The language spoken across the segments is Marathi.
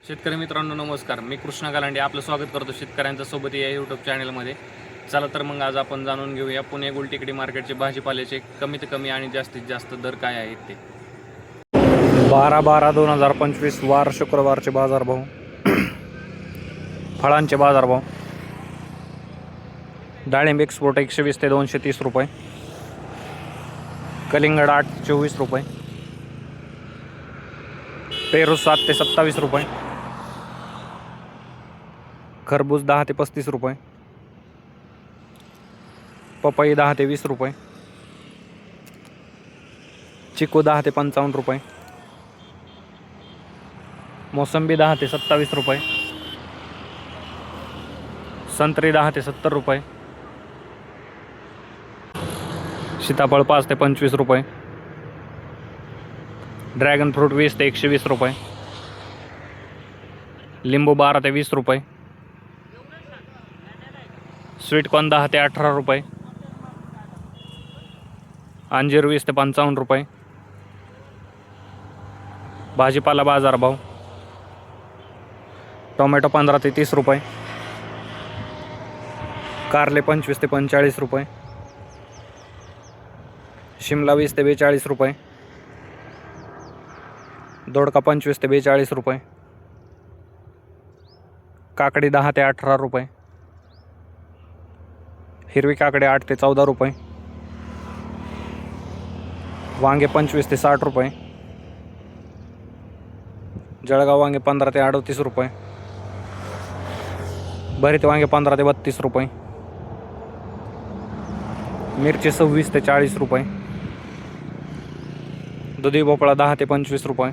शेतकरी मित्रांनो नमस्कार. मी कृष्णा गालांडे आपलं स्वागत करतो शेतकऱ्यांच्या सोबत या यूट्यूब चॅनलमध्ये. चला तर मग आज आपण जाणून घेऊया पुणे गुलटेकडी मार्केटचे भाजीपाल्याचे कमीत कमी आणि जास्तीत जास्त दर काय आहेत ते. 12/12/2025 वार शुक्रवारचे बाजारभाव. फळांचे बाजारभाव. डाळिंब एक्सपोर्ट 120 ते 230 रुपये. कलिंगड 8 ते 24 रुपये. पेरू 7 ते 27 रुपये. खरबूज 10 ते 35 रुपये. पपई 10 ते 20 रुपये. चिकू 10 ते 55 रुपये. मोसंबी 10 ते 27 रुपये. संत्री 10 ते 70 रुपये. सीताफळ 5 ते 25 रुपये. ड्रॅगन फ्रूट 20 ते 120 रुपये. लिंबू 12 ते 20 रुपये. स्वीटकॉर्न 10 ते 18 रुपये. अंजीर 20 ते 55 रुपये. भाजीपाला बाजारभाव. टोमॅटो 15 ते 30 रुपये. कारले 25 ते 45 रुपये. शिमला 20 ते 42 रुपये. दोडका 25 ते 42 रुपये. काकडी 10 ते 18 रुपये. हिरवी काकडी 8 ते 14 रुपये. वांगे 25 ते 60 रुपये. जळगाव वांगे 15 ते 38 रुपये. भरीत वांगे 15 ते 32 रुपये. मिरची 26 ते 40 रुपये. दुधी भोपळा 10 ते 25 रुपये.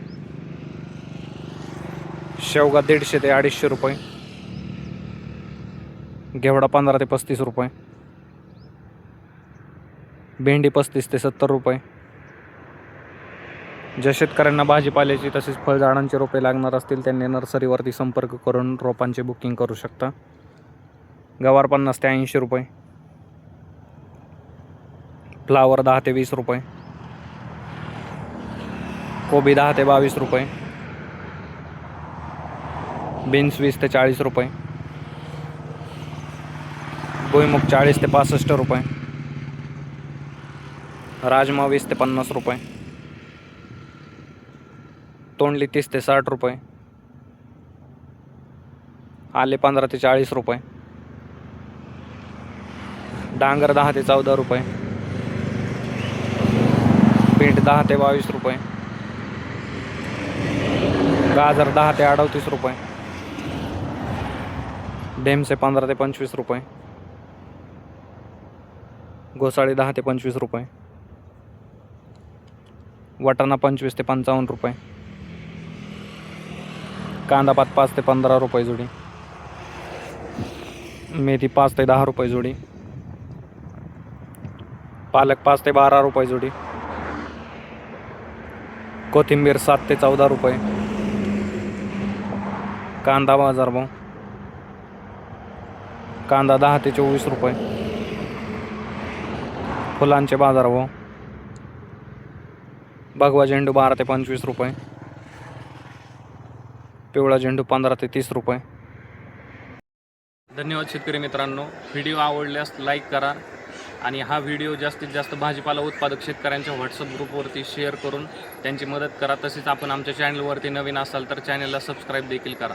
शेवगा 150 ते 250 रुपये. घेवडा 15 ते 35 रुपये. भेंडी 35 ते 70 रुपये. ज्या शेतकऱ्यांना भाजीपाल्याची तसेच फळझाडांची रोपे लागणार असतील त्यांनी नर्सरीवरती संपर्क करून रोपांचे बुकिंग करू शकता. गवार 50 ते 80 रुपये. फ्लावर 10 ते 20 रुपये. कोबी 10 ते 22 रुपये. बीन्स 20 ते 40 रुपये. भुईमुग 40 ते 65 रुपये. राजमा 20 ते 50 रुपये. तोंडली 30 ते 60 रुपये. आले 15 ते 40 रुपये. डांगर 10 ते 14 रुपये. बीट 10 ते 22 रुपये. गाजर 10 ते 38 रुपये. ढेमसे 15 ते 25 रुपये. घोसाळी 10 ते 25 रुपये. वाटाणा 25 ते 55 रुपये. कांदापात 5 ते 15 रुपये जोडी. मेथी 5 ते 10 रुपये जोडी. पालक 5 ते 12 रुपये जोडी. कोथिंबीर 7 ते 14 रुपये. कांदा बाजारभाव. कांदा 10 ते 24 रुपये. फुलांचे बाजारभाव. भगवा झेंडू 12 ते 25 रुपये. पिवळा झेंडू 15 ते 30 रुपये. धन्यवाद शेतकरी मित्रांनो. व्हिडिओ आवडल्यास लाईक करा आणि हा व्हिडिओ जास्तीत जास्त भाजीपाला उत्पादक शेतकऱ्यांच्या व्हॉट्सअप ग्रुपवरती शेअर करून त्यांची मदत करा. तसेच आपण आमच्या चॅनलवरती नवीन असाल तर चॅनलला सबस्क्राईब देखील करा.